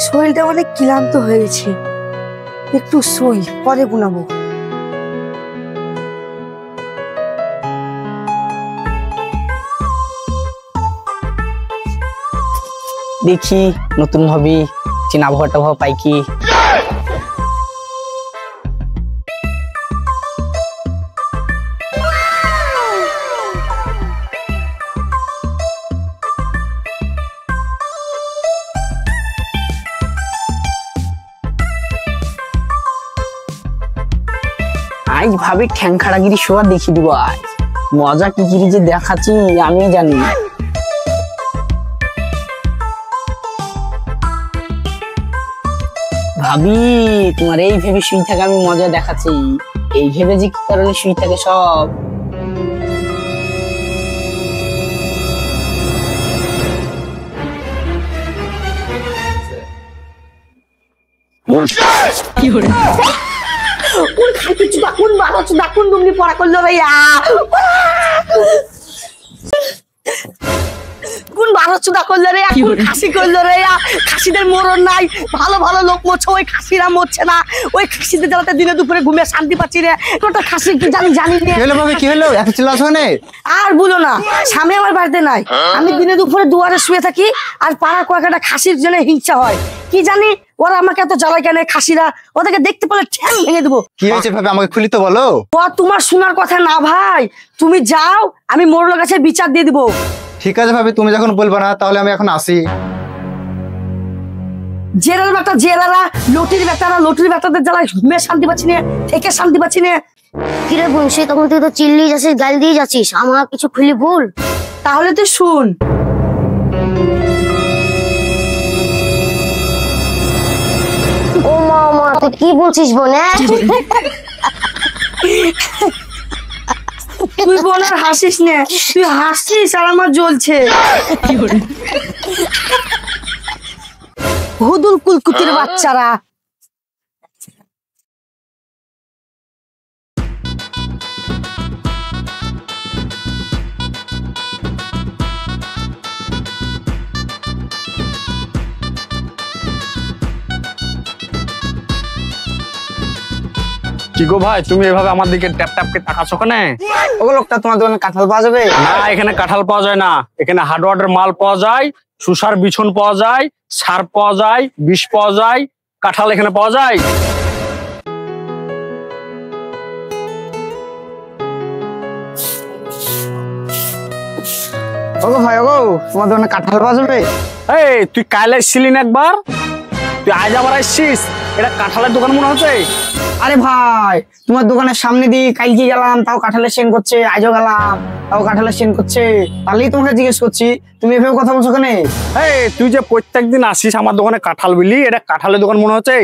শরীরটা অনেক ক্লান্ত হয়ে গেছে, একটু শুই, পরে ঘুমাবো। দেখি নতুন ভাবি চেনা আবহাওয়াটা পাই কি। আজ ভাবি ঠ্যাংখাড়াগিরি শোয়া দেখি দিব, আজ মজা কি গিরি যে দেখাচ্ছি আমি জানি। ভাবি তোমার এই ভেবে শুই থাকে আমি মজা দেখাচ্ছি, এই ভেবে যে কি কারণে শুই থাকে সব। কোন খাইতেছুদা, কোন বাড়াছুদা, কোন দুমনি পড়া করলো ভাইয়া, কোন বাড়াছুদা করলো রে, কোন খাসি করলো রে। খাসিদের মরণ নাই, ভালো ভালো লোক মরছে, ওই খাসিরা মরছে না। ওই খাসিদের জ্বালাতে দিনে দুপুরে ঘুমিয়ে শান্তি পাচ্ছি রে। ওটা খাসি কি জানি জানি না। কি হলো ভাবে, কি হলো, এত চিল্লাছ কেন? আর বলো না, স্বামী আমার বাড়িতে নাই, আমি দিনে দুপুরে দুয়ারে শুয়ে থাকি, আর পাড়া কয়েকটা খাসির জন্য হিংসা হয়। কি জানি ওরা আমাকে এত জ্বালায় কেন খাসিরা, ওদেরকে দেখতে পেলে ঠ্যাং ভেঙে দেবো। কি হয়েছে ভাবে, আমাকে খুলি তো বলো। ও তোমার শোনার কথা না ভাই, তুমি যাও, আমি মোড়ল কাছে বিচার দিয়ে দিবো। ঠিক আছে ভাবে, তুমি যখন বলবা না তাহলে আমি এখন আসি। জেরার বেটা জেরারা, লটির বেটারা লটির বেটাদের জ্বালায় ঘুমিয়ে শান্তি পাচ্ছি না, থেকে শান্তি পাচ্ছি না। কিরে বংশী, তখন তুই তো চিল্লি যাচ্ছিস, গাল দিয়ে যাচ্ছিস, আমার কিছু খুলি বল। তাহলে তুই শুন। ও মা, তুই কি বলছিস বোনে? তুই বোন আর হাসিস না, তুই হাসছিস আর আমার জ্বলছে। হুদুল কুলকুতির বাচ্চারা। কি গো ভাই, তুমি এভাবে আমার দিকে ট্যাপ ট্যাপ কে তাকাচ্ছ কেন? ও লোকটা তোমার দোকানে কাঁঠাল পাওয়া যাবে? না, এখানে কাঁঠাল পাওয়া যায় না, এখানে হার্ডওয়ার্ডের মাল পাওয়া যায়, সুসার বিছন পাওয়া যায়, সার পাওয়া যায়, বিষ পাওয়া যায়, কাঁঠাল এখানে পাওয়া যায়। ওগো ভাই, ওগো তোমার দোকানে কাঁঠাল পাওয়া যাবে? এই তুই কাল এসেছিলি না একবার, তুই আজ আবার আসছিস? এটা কাঁঠালের দোকান মনে হচ্ছে। আরে ভাই, তোমার দোকানের সামনে দিয়ে কালকে গেলাম, তাও কাঁঠালের সেন করছে, আজও গেলাম তাও কাঁঠালের সেন করছে, তাহলেই তোমাকে জিজ্ঞেস করছি তুমি এভাবে কথা বলছো কেন? এই তুই যে প্রত্যেকদিন আসিস আমার দোকানে কাঁঠাল বিলি, এটা কাঁঠালের দোকান মনে হচ্ছে।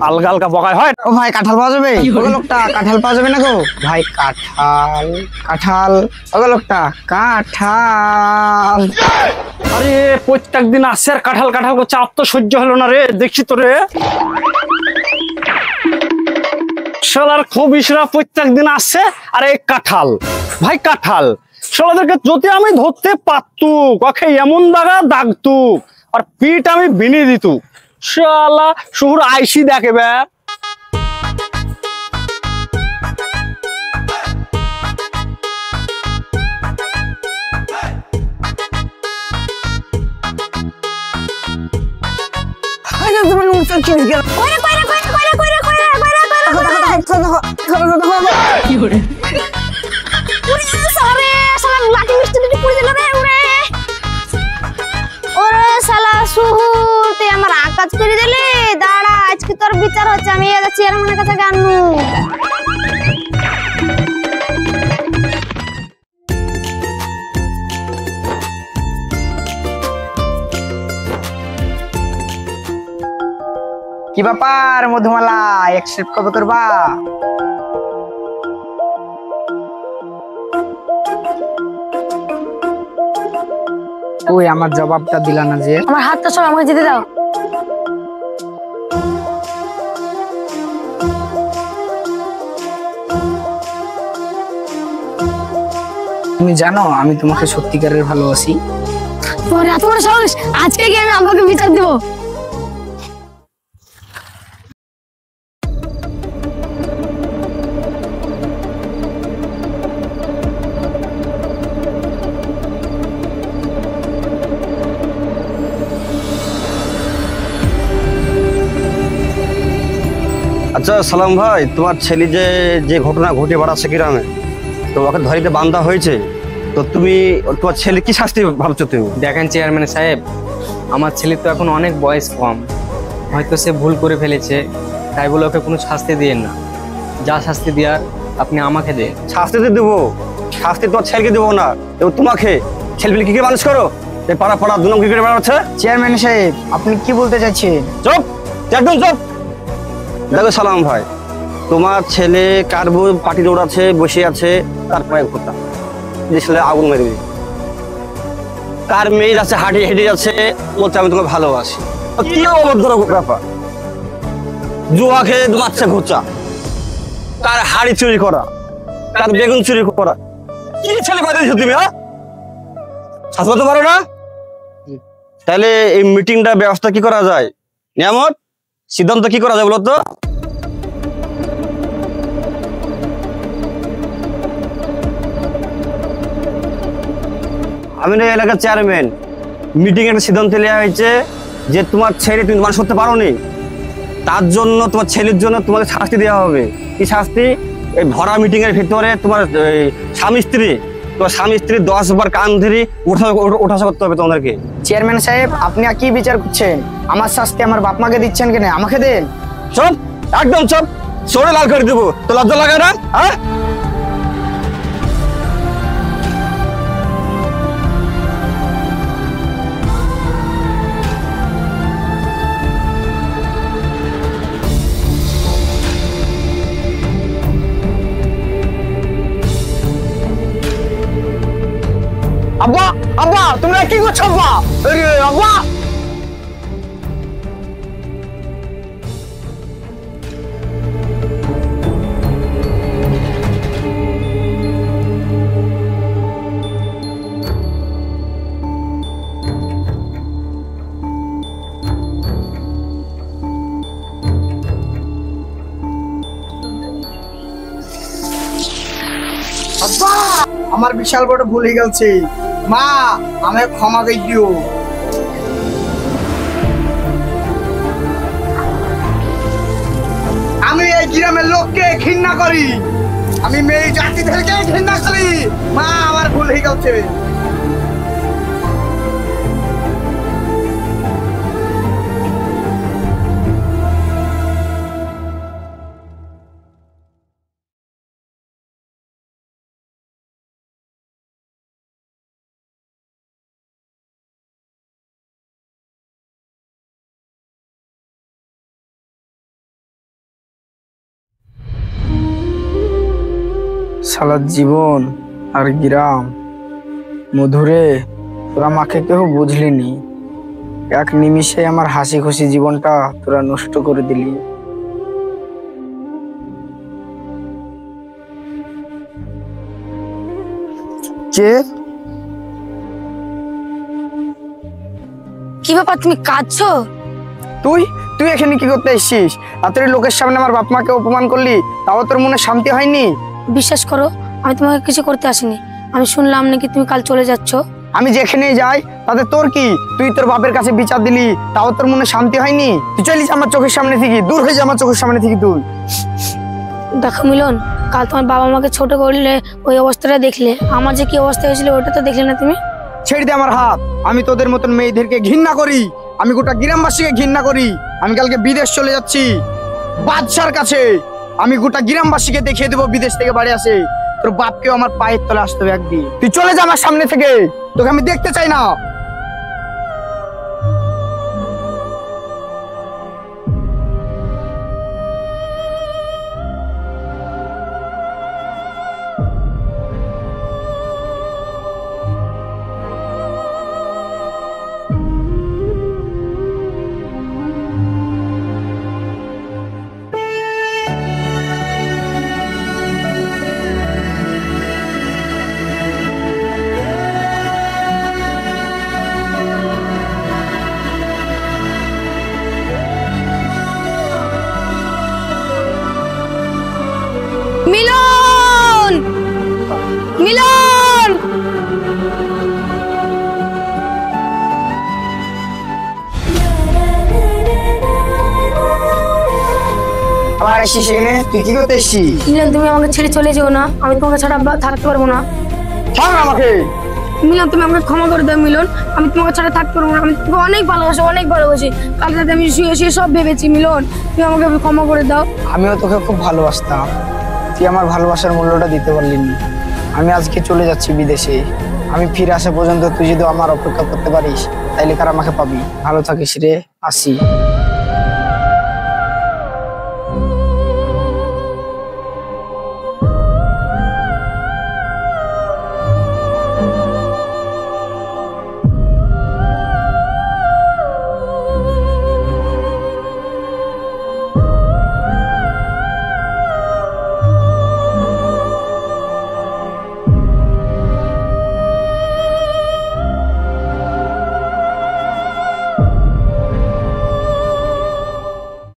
আলগা আলগা বকায় হয়। ও ভাই, কাঁঠাল পাওয়া যাবে? ওগো লোকটা, কাঁঠাল পাওয়া যাবে না গো ভাই? কাঁঠাল কাঁঠাল, ওগো লোকটা, কাঁঠাল। আরে প্রত্যেকদিন আসছে আর কাঁঠাল কাঁঠাল করছে, আর তো সহ্য হলো না রে। দেখছি তো রে, শালার খবিশরা প্রত্যেকদিন আসছে আর এই কাঁঠাল, ভাই কাঁঠাল। শালাদেরকে যদি আমি ধরতে পারতুক, ওকে এমন দাগা দাগতুক আর পিঠ আমি বিনি দিত। শালা শহর আইসি দেখে বে। তুই আমার আকাজ করে দিলি, দাঁড়া আজকে তোর বিচার হচ্ছে। আমি চেয়ারম্যানের কাছে গানু। কি ব্যাপার মধুমালা, অ্যাকসেপ্ট কবে করবা? ওই আমার জবাবটা দিলা না যে। আমার হাতটা সব আমাকে যেতে দাও। তুমি জানো আমি তোমাকে সত্যিকারের ভালোবাসি। তোর এত বড় সাহস, আজকে কি আমি আমাকে বিচার দেব? আচ্ছা সালাম ভাই, তোমার ছেলে যে যে ঘটনা ঘটে বেড়াচ্ছে গ্রামে, তো ওকে ধরিতে বান্ধা হয়েছে, তো তুমি তোমার ছেলে কি শাস্তি ভাবছো তুমি? দেখেন চেয়ারম্যান সাহেব, আমার ছেলে তো এখন অনেক বয়স কম, হয়তো সে ভুল করে ফেলেছে, তাই বলে ওকে কোনো শাস্তি দিয়েন না। যা শাস্তি দেওয়ার আপনি আমাকে দেন। শাস্তি তো দেবো, শাস্তি তোমার ছেলেকে দেবো না, এবং তোমাকে ছেলেপিলে কি করে মানুষ করো? এই পাড়া পাড়া দুনম কি করে বেড়াচ্ছে? চেয়ারম্যান সাহেব, আপনি কি বলতে চাইছেন? চুপ, একদম চুপ। দেখো সালাম ভাই, তোমার ছেলে কার বউ পাটি দৌড়াচ্ছে, বসে আছে, তার পায়ে ঘোটা যে ছেলে আগুন মেরে দিই, কার মেয়ে আছে হাঁটি হেঁটে যাচ্ছে, বলছে আমি তোমাকে ভালোবাসি। কি অভদ্র ব্যাপার! জুয়া খেয়ে বাচ্চা ঘুরছা, কার হাড়ি চুরি করা, কার বেগুন চুরি করা, কি ছেলে পাঠিয়েছো তুমি? হ্যাঁ, শাসতে পারো না? তাহলে এই মিটিংটা ব্যবস্থা কি করা যায়? নিয়ামত, সিদ্ধান্ত কি করা যায় বলো তো? আমি না এলাকার চেয়ারম্যান, মিটিং একটা সিদ্ধান্ত নেওয়া হয়েছে যে তোমার ছেলে তুমি মানুষ করতে পারো নি, তার জন্য তোমার ছেলের জন্য তোমাকে শাস্তি দেওয়া হবে। কি শাস্তি? এই ভরা মিটিং এর ভিতরে তোমার স্বামী স্ত্রী 10 বার কান ধরে ওঠাশা করতে হবে তোমাদেরকে। চেয়ারম্যান সাহেব, আপনি আর কি বিচার করছেন? আমার শাস্তি আমার বাপ মাকে দিচ্ছেন কেন? আমাকে দেন। চুপ, একদম চুপ, সরে লাল করে দেবো। তো লজ্জা লাগে না? হ্যাঁ, আব্বা, আব্বা, তোমরা কি করছো আব্বা? আব্বা, আব্বা, আমার বিশাল বড় ভুল হয়ে গেছে। মা, আমায় ক্ষমা করে দিও। আমি এই গ্রামের লোককে ঘৃণা করি, আমি মেয়ে জাতিদেরকে ঘৃণা করি। মা, আমার ভুল হয়ে গেছে। সারা জীবন আর গ্রাম মধুরে, তোরা মাকে কেউ বুঝলিনি। এক নিমিষে আমার হাসি খুশি জীবনটা তোরা নষ্ট করে দিলি। কে? কি ব্যাপার, তুমি কাঁদছো? তুই তুই এখানে কি করতে এসেছিস? রাত্রে লোকের সামনে আমার বাপ মাকে অপমান করলি, তাও তোর মনে শান্তি হয়নি? বিশ্বাস করো, আমি তোমাকে কিছু করতে আসিনি। আমি শুনলাম নাকি তুমি কাল চলে যাচ্ছ। আমি যেখানে যাই তাতে তোর কি? তুই তোর বাপের কাছে বিচার দিলি, তাও তোর মনে শান্তি হয়নি? তুই চলিস আমার চোখের সামনে থেকে, দূর হয়ে যা আমার চোখের সামনে থেকে তুই। দেখো মিলন, কাল তোমার বাবা মাকে ছোট করলে ওই অবস্থাটা দেখলে, আমার যে কি অবস্থা হয়েছিল ওটা তো দেখলে না তুমি? ছেড়ে দে আমার হাত। আমি তোদের মতন মেয়েদেরকে ঘৃণা করি, আমি গোটা গ্রামবাসীকে ঘৃণা করি। আমি কালকে বিদেশ চলে যাচ্ছি বাদশার কাছে, আমি গোটা গ্রামবাসীকে দেখিয়ে দেবো বিদেশ থেকে বাড়ি আসে। তোর বাপকেও আমার পায়ের তলে আসতে হবে একদিন। তুই চলে যা আমার সামনে থেকে, তোকে আমি দেখতে চাই না। মিলন, মিলন, আবার আসছিস এখানে? তুই কি করতে এসছিস? মিলন তুমি আমাকে ছেড়ে চলে যেও না, আমি তোমাকে ছাড়া থাকতে পারবো না। ছাড় আমাকে। মিলন তুমি আমাকে ক্ষমা করে দাও মিলন, আমি তোমাকে ছাড়া থাকতে পারবো না। আমি তোমাকে অনেক ভালোবাসি। কাল রাতে আমি শুয়ে সব ভেবেছি। মিলন তুমি আমাকে ক্ষমা করে দাও। আমিও তোকে খুব ভালোবাসতাম, তুই আমার ভালোবাসার মূল্যটা দিতে পারলি না। আমি আজকে চলে যাচ্ছি বিদেশে, আমি ফিরে আসা পর্যন্ত তুই যদি আমার অপেক্ষা করতে পারিস তাইলে কার আমাকে পাবি। ভালো থাকিস রে, আসি।